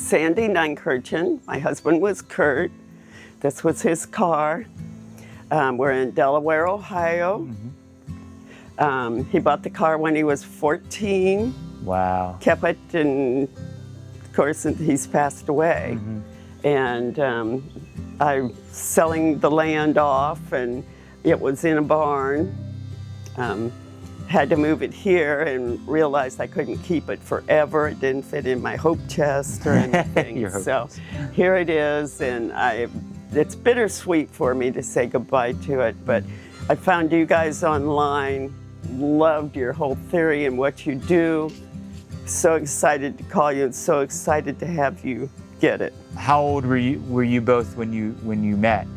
Sandy Neinkirchen. My husband was Kurt. This was his car. We're in Delaware, Ohio. He bought the car when he was 14. Wow. Kept it, and of course, he's passed away. And I'm selling the land off, and it was in a barn. Had to move it here and realized I couldn't keep it forever. It didn't fit in my hope chest or anything. So here it is, and it's bittersweet for me to say goodbye to it, but I found you guys online, loved your whole theory and what you do. So excited to call you and so excited to have you get it. How old were you both when you met?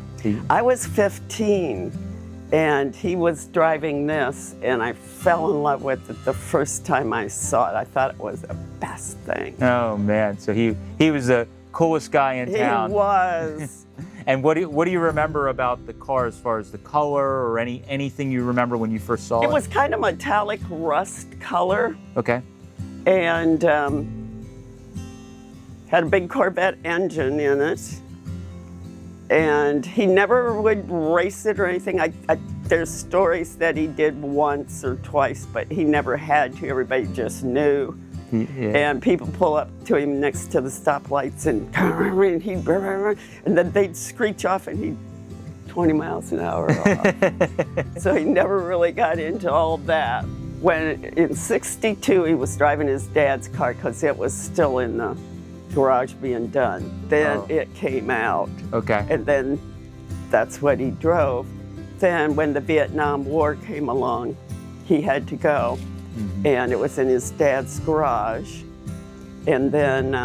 I was 15. And he was driving this, and I fell in love with it the first time I saw it. I thought it was the best thing. Oh man, so he was the coolest guy in town. He was. And what do you remember about the car as far as the color or anything you remember when you first saw it? It was kind of metallic rust color. Okay. And had a big Corvette engine in it. And he never would race it or anything. There's stories that he did once or twice, but he never had to. Everybody just knew. And people pull up to him next to the stoplights, and then they'd screech off, and he'd 20 miles an hour off. So he never really got into all that. When in '62 he was driving his dad's car because it was still in the garage being done. Then it came out. Okay. And then that's what he drove. Then when the Vietnam War came along, he had to go. And it was in his dad's garage. And then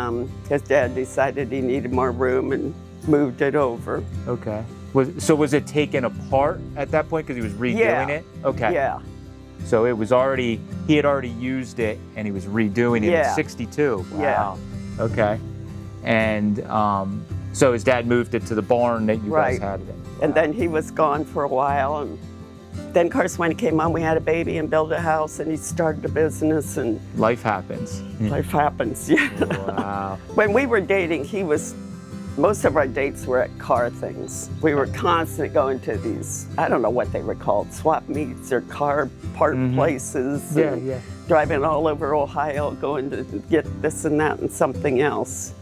his dad decided he needed more room and moved it over. Okay. Was it taken apart at that point because he was redoing it? Okay. Yeah. So it was he had already used it and he was redoing it in '62. Wow. Yeah. Okay. And so his dad moved it to the barn that you guys had it in. And then he was gone for a while. And then, of course, when he came home, we had a baby and built a house, and he started a business. And life happens. Life happens, yeah. Wow. When we were dating, most of our dates were at car things. We were constantly going to these, I don't know what they were called, swap meets or car part places. Yeah. Driving all over Ohio, going to get this and that and something else.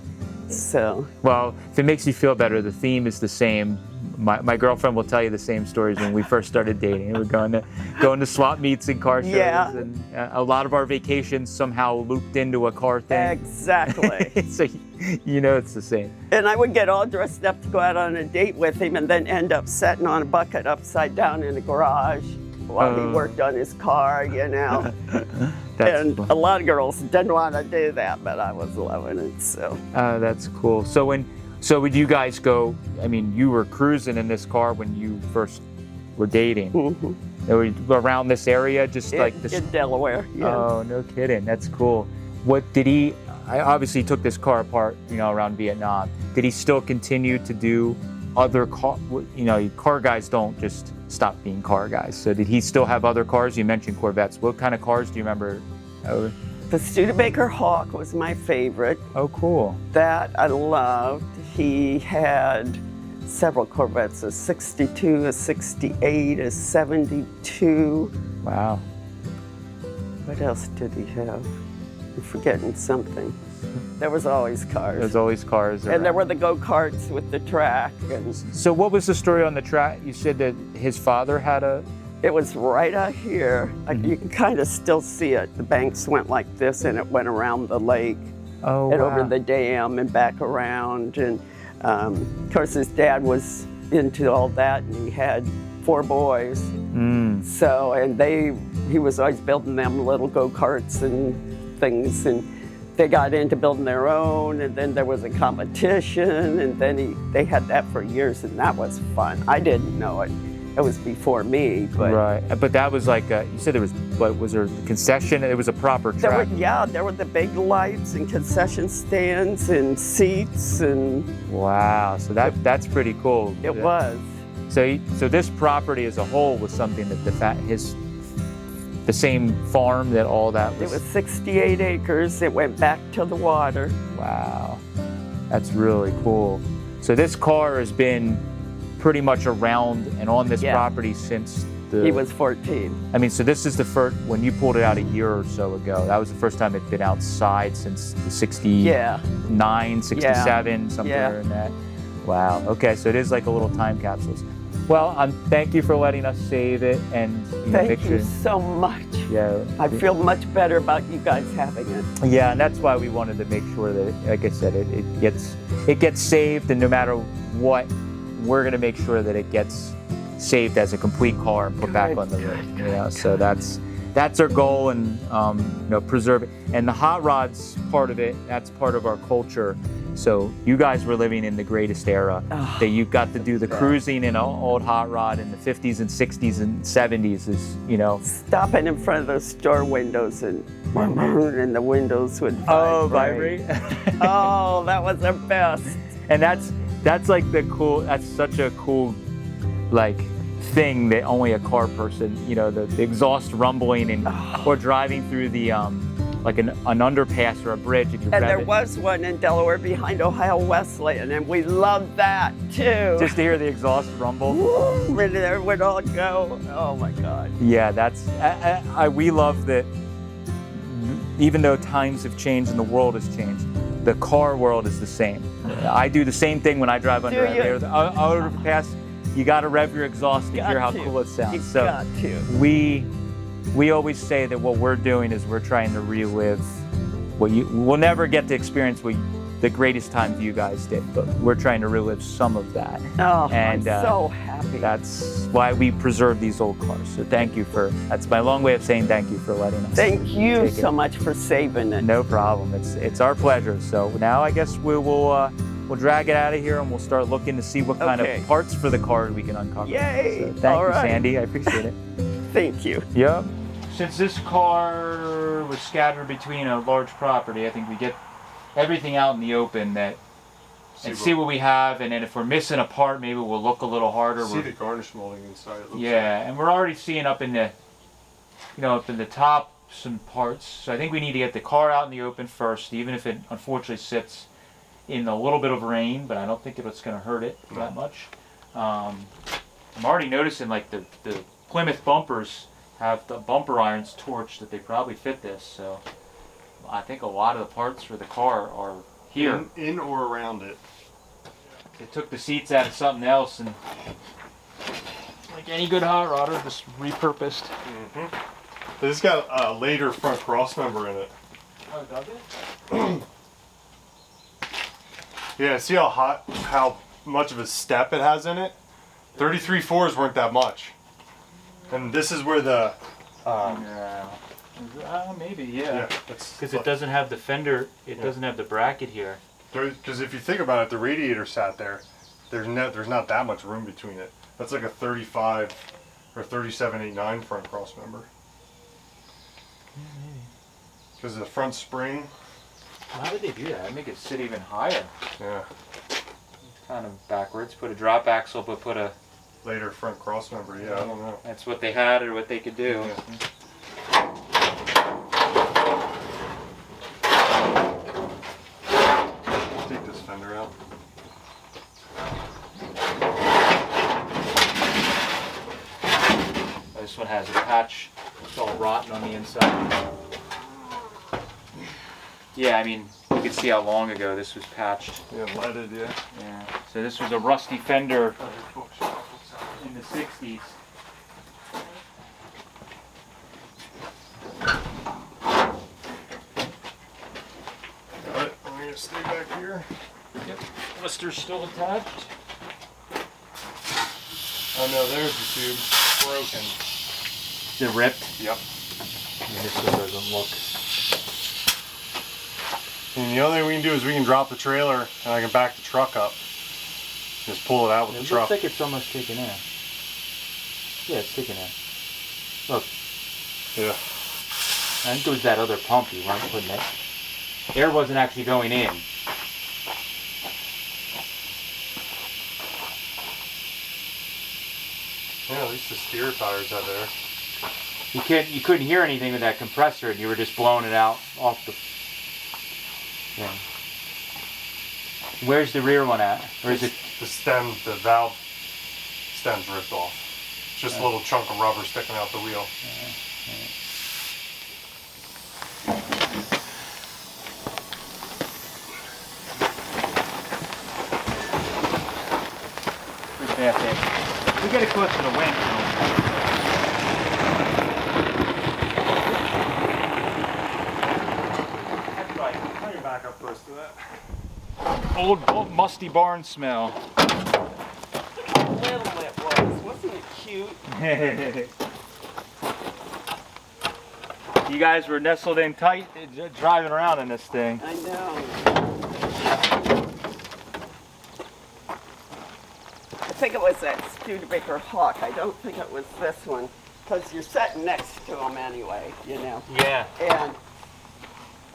So. Well, if it makes you feel better, the theme is the same. My girlfriend will tell you the same stories when we first started dating. We're going to swap meets and car shows, and a lot of our vacations somehow looped into a car thing. Exactly. So it's the same. And I would get all dressed up to go out on a date with him, and then end up sitting on a bucket upside down in the garage while he worked on his car, And fun. a lot of girls didn't want to do that, but I was loving it. So. That's cool. So would you guys go? I mean, you were cruising in this car when you first were dating. Were you around this area, just like this? In Delaware. Yeah. Oh, no kidding. That's cool. What did he? I obviously took this car apart, around Vietnam. Did he still continue to do other car? Car guys don't just stop being car guys. So did he still have other cars? You mentioned Corvettes. What kind of cars do you remember? The Studebaker Hawk was my favorite. Oh, cool. That I loved. He had several Corvettes, a 62, a 68, a 72. Wow. What else did he have? I'm forgetting something. There was always cars. There's always cars around. And there were the go-karts with the track. And so what was the story on the track? You said that his father had it was right out here. You can kind of still see it. The banks went like this, and it went around the lake. Oh, and wow. over the dam and back around. And of course, his dad was into all that, and he had 4 boys. So, and he was always building them little go-karts and things, and they got into building their own, and then there was a competition, and then they had that for years, and that was fun. I didn't know it. It was before me, but... Right, but that was like, you said there was there a concession? It was a proper track? There were the big lights and concession stands and seats and... Wow, so that's pretty cool. It was. So this property as a whole was something that the same farm that all that was... It was 68 acres. It went back to the water. Wow. That's really cool. So this car has been pretty much around and on this property since he was 14. I mean, so this is the first, when you pulled it out a year or so ago, that was the first time it'd been outside since the 69, 67, somewhere in that. Wow, okay, so it is like a little time capsule. Well, thank you for letting us save it and Thank you so much. Yeah, I feel much better about you guys having it. Yeah, and that's why we wanted to make sure that, like I said, it gets saved, and no matter what, we're gonna make sure that it gets saved as a complete car and put back on the road. So that's our goal, and preserve it. And the hot rods part of it, that's part of our culture. So you guys were living in the greatest era that you got to do the cruising in an old hot rod in the 50s and 60s and 70s is, Stopping in front of those store windows and the windows would vibrate. Oh, that was the best. And that's like that's such a cool, like, thing that only a car person, the exhaust rumbling and or driving through the like an underpass or a bridge. If you and there was one in Delaware behind Ohio Wesleyan, and we loved that too. Just to hear the exhaust rumble. And there would all go. Oh my God. Yeah, that's we love that. Even though times have changed and the world has changed, the car world is the same. I do the same thing when I drive under an overpass. You got to rev your exhaust to hear how cool it sounds. Got to. We always say that what we're doing is we're trying to relive we'll never get to experience what the greatest times you guys did, but we're trying to relive some of that. Oh, and I'm so happy. That's why we preserve these old cars. So that's my long way of saying thank you for letting us. Thank you so much for saving it. No problem. It's our pleasure. So now I guess we'll drag it out of here and we'll start looking to see what kind of parts for the car we can uncover. Yay! So thank you, Sandy. I appreciate it. Thank you. Yep. Since this car was scattered between a large property, I think we get everything out in the open and see what we have, and then if we're missing a part, maybe we'll look a little harder. See the garnish molding inside. And we're already seeing up in the top some parts. So I think we need to get the car out in the open first, even if it unfortunately sits in a little bit of rain, but I don't think it's going to hurt it that much. I'm already noticing like the Plymouth bumpers have the bumper irons torched that they probably fit this, so I think a lot of the parts for the car are here. In or around it. They took the seats out of something else, and like any good hot rodder, just repurposed. This got a later front cross member in it. Oh, does it? Yeah, see how much of a step it has in it? 33 4s weren't that much. And this is where the maybe, yeah. Because it doesn't have the fender, it doesn't have the bracket here. Because if you think about it, the radiator sat there. There's not that much room between it. That's like a 35 or 37/89 front cross member. Yeah, maybe. Because the front spring. How did they do that? They make it sit even higher. Yeah. Kind of backwards. Put a drop axle, but put a later front cross member. Yeah, I don't know. That's what they had or what they could do. Take this fender out. This one has a patch. It's all rotten on the inside. Yeah, I mean, you can see how long ago this was patched. Yeah, leaded, yeah. Yeah. So this was a rusty fender in the 60s. Got it. I'm going to stay back here. Yep. Blister's still attached. Oh no, there's the tube. Broken. Is it ripped? Yep. Yeah, this one doesn't look. And the only thing we can do is we can drop the trailer and I can back the truck up. Just pull it out with the truck. It looks like it's almost taken in. Yeah, it's taken in. Look. Yeah. I think it was that other pump you weren't putting it. Air wasn't actually going in. Yeah, at least the steer tires out there. You couldn't hear anything with that compressor, and you were just blowing it out off the. Yeah. Where's the rear one at? Or is it? The stem, the valve stem's ripped off. It's just a little chunk of rubber sticking out the wheel. We get it close to the wing. That's right. Bring it back up close to that. Old musty barn smell. Little it was. Wasn't it cute? You guys were nestled in tight, driving around in this thing. I know. I think it was that Studebaker Hawk. I don't think it was this one, because you're sitting next to them anyway, you know. Yeah. And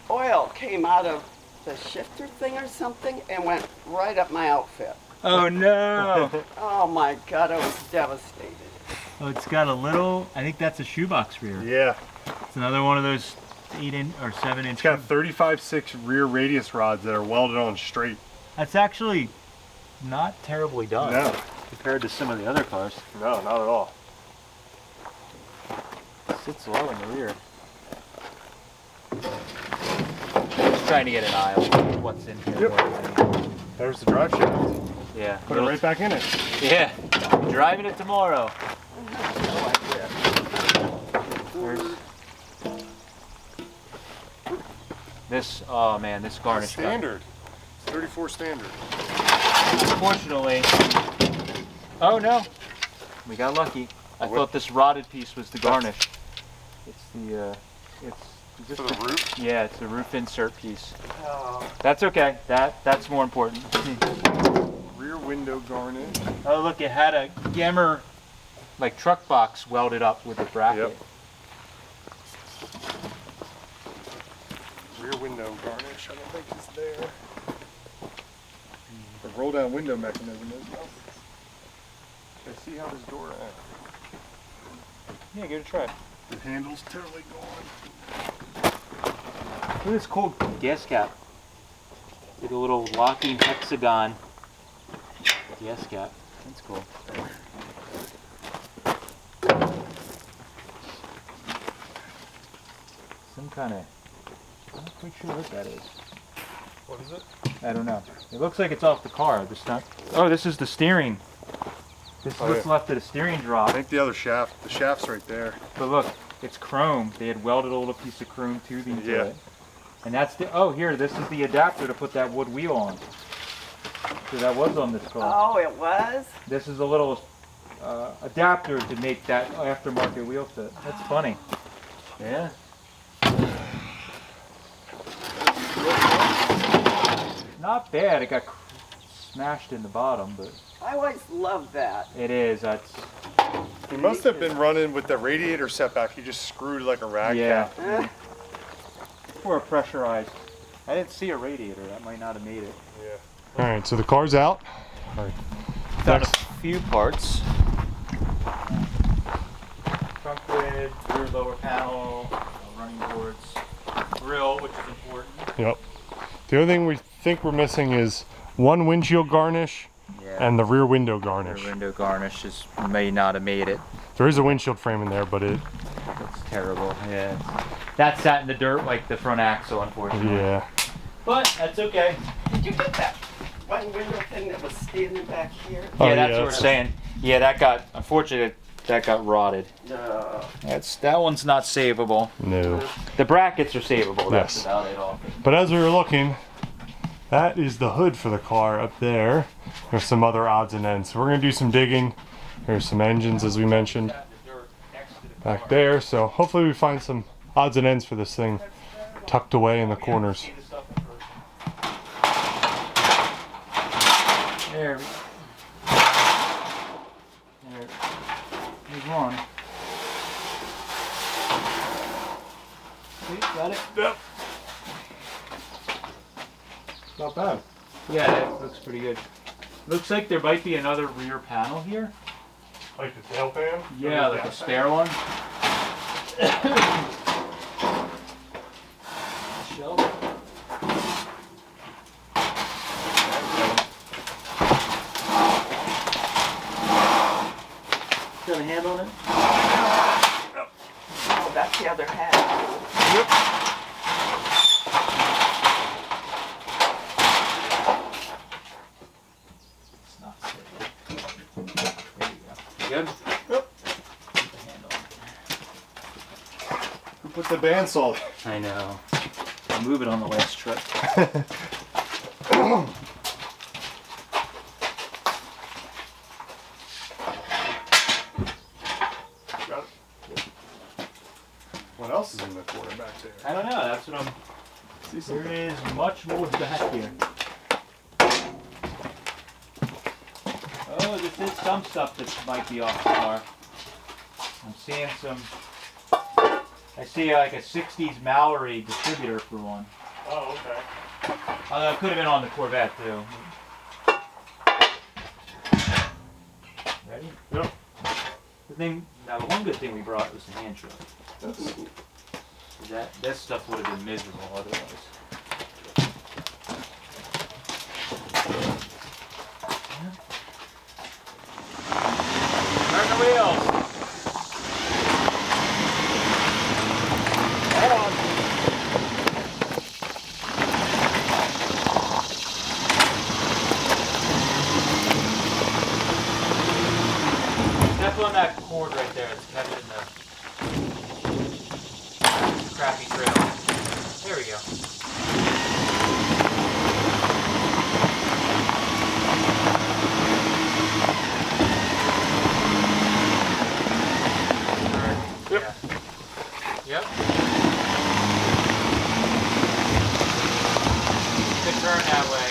oil came out of the shifter thing or something and went right up my outfit. Oh no. Oh my God, I was devastated. Oh, it's got a little, I think that's a shoebox rear. Yeah. It's another one of those 8-inch or 7-inch. It's got 35/6 rear radius rods that are welded on straight. That's actually not terribly done. No. Compared to some of the other cars. No, not at all. It sits low in the rear. Just trying to get an eye on what's in here. Yep. There's the drive shaft. Yeah. Put it right back in it. Yeah. Driving it tomorrow. There's this, oh man, this garnish. Standard. It's 34 standard. Unfortunately, oh no, we got lucky. I thought this rotted piece was the garnish. It's the, is this For the roof? Yeah, it's the roof insert piece. Oh. That's okay. That's more important. Rear window garnish. Oh look, it had a Gemmer, like truck box welded up with a bracket. Yep. Rear window garnish. I don't think it's there. The roll down window mechanism is. I see how this door ends. Yeah, give it a try. The handle's totally gone. Look at this cool gas cap. With a little locking hexagon gas cap. That's cool. Some kind of, I'm not quite sure what that is. What is it? I don't know. It looks like it's off the car. Just not. Oh, this is the steering. This is what's left of the steering drop. I think the other shaft, the shaft's right there. But look, it's chrome. They had welded a little piece of chrome tubing to Yeah. it. And that's the, oh here, this is the adapter to put that wood wheel on. So that was on this car. Oh, it was? This is a little adapter to make that aftermarket wheel fit. That's funny. Yeah. Not bad. It got smashed in the bottom, but I always loved that. it is. That's He must have been running with the radiator setback. He just screwed like a rag yeah. cap. For a pressurized. I didn't see a radiator. That might not have made it. Yeah. All right, so the car's out. All right. Found a few parts. Trunk lid, rear lower panel, running boards, grill, which is important. Yep. The other thing we think we're missing is one windshield garnish and the rear window garnish. Rear window garnish may not have made it. There is a windshield frame in there, but That's terrible. Yeah. That sat in the dirt like the front axle, unfortunately. yeah. But that's okay. Did you get that one window thing that was standing back here? Oh, Yeah, that's yeah, what we're saying. Yeah, that got, unfortunately, that got rotted. No. That one's not savable. No. The brackets are savable. That's Yes. about it all. But as we were looking, that is the hood for the car up there. There's some other odds and ends. So we're gonna do some digging. There's some engines, as we mentioned, back there. So hopefully we find some odds and ends for this thing tucked away in the corners. There. There's one. See, got it? Yep. Not bad. Yeah, that looks pretty good. Looks like there might be another rear panel here. Like the tail fan? Yeah, like a spare one. Shelf. Got a hand on it? Oh, that's the other half. Yep. It's not safe. There you go. You good? Yep. Put the hand on it. Who put the bandsaw there? I know. I'll move it on the last trip. Got it. What else is in the corner back there? I don't know. That's what I'm. There is much more back here. Oh, this is some stuff that might be off the car. I'm seeing some. I see like a 60s Mallory distributor for one. Oh, okay. Although it could have been on the Corvette too. Ready? Yep. Now the one good thing we brought was the hand truck. That's That stuff would have been miserable otherwise. Turn the wheels. Hold on. Step on that cord right there. It's kept in the crappy trail. There we go. Yep. Yep. Could turn that way.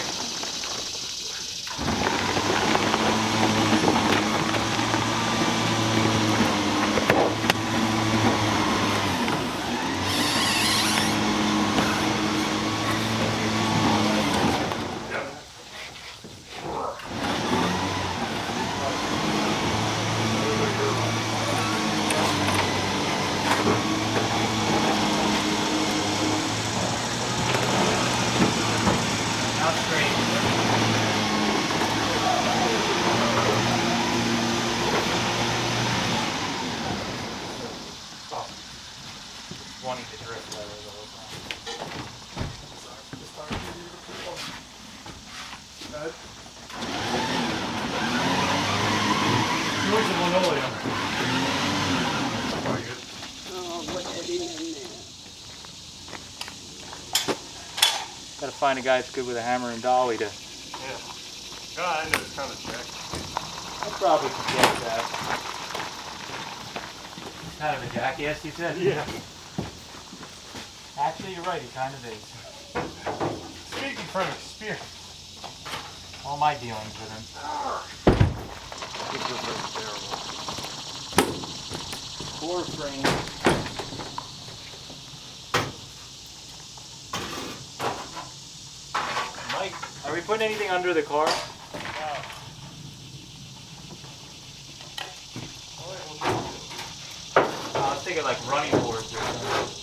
Now straight. Wanting to drift that way the whole Where's the linoleum? Oh, look at him in there. Gotta find a guy that's good with a hammer and dolly to. Yeah. God, I know it's kind of check. I probably could get that. Kind of a jackass, you said? Yeah. Actually, you're right, he kind of is. Speaking from experience. All my dealings with him. These are very terrible. Core frame. Mike, are we putting anything under the car? I was thinking like running boards or something.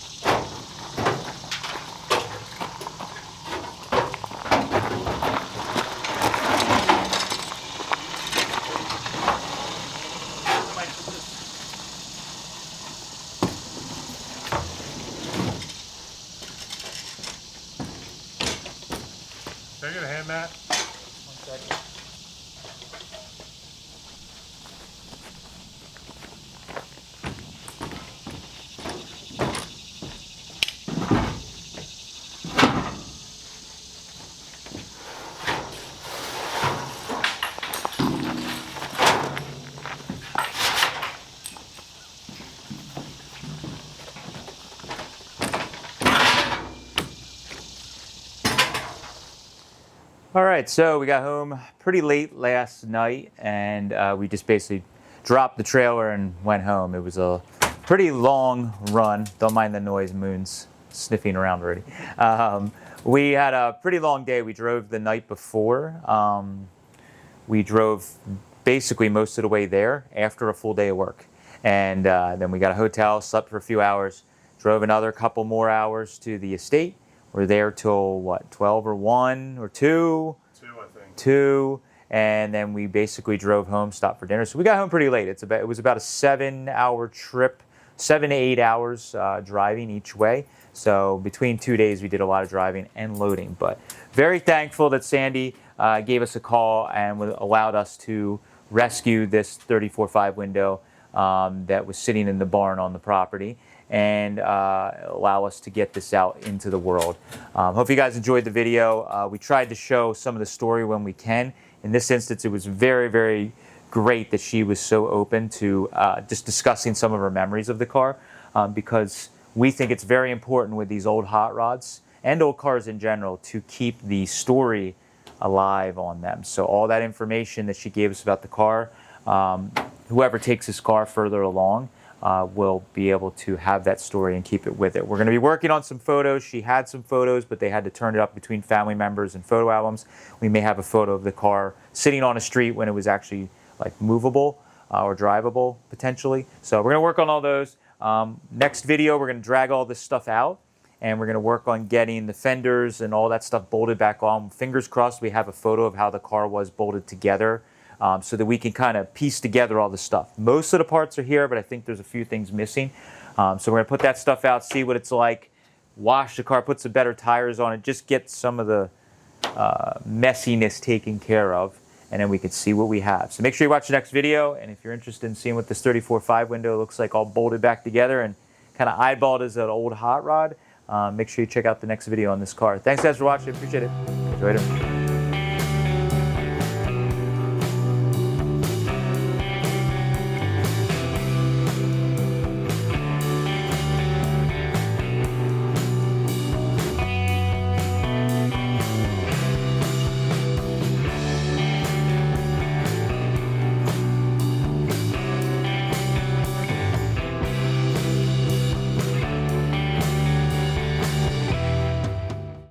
Can I get a hand mat? 1 second. All right, so we got home pretty late last night, and we just basically dropped the trailer and went home. It was a pretty long run. Don't mind the noise, Moon's sniffing around already. We had a pretty long day. We drove the night before. We drove basically most of the way there after a full day of work. And then we got a hotel, slept for a few hours, drove another couple more hours to the estate. We're there till what, 12 or 1 or 2? 2, I think. 2, and then we basically drove home, stopped for dinner. So we got home pretty late. It was about a 7-hour trip, 7 to 8 hours driving each way. So between 2 days, we did a lot of driving and loading. But very thankful that Sandi gave us a call and allowed us to rescue this 34.5 window that was sitting in the barn on the property, and allow us to get this out into the world. Hope you guys enjoyed the video. We tried to show some of the story when we can. In this instance, it was very, very great that she was so open to just discussing some of her memories of the car, because we think it's very important with these old hot rods and old cars in general to keep the story alive on them. So all that information that she gave us about the car, whoever takes this car further along will be able to have that story and keep it with it. We're going to be working on some photos. She had some photos, but they had to turn it up between family members and photo albums. We may have a photo of the car sitting on a street when it was actually like movable or drivable potentially. So we're going to work on all those. Next video, we're going to drag all this stuff out, and we're going to work on getting the fenders and all that stuff bolted back on. Fingers crossed we have a photo of how the car was bolted together, so that we can kind of piece together all the stuff. Most of the parts are here, but I think there's a few things missing. So we're going to put that stuff out, see what it's like, wash the car, put some better tires on it, just get some of the messiness taken care of, and then we can see what we have. So make sure you watch the next video, and if you're interested in seeing what this 34.5 window looks like all bolted back together and kind of eyeballed as an old hot rod, make sure you check out the next video on this car. Thanks guys for watching, appreciate it. Enjoyed it.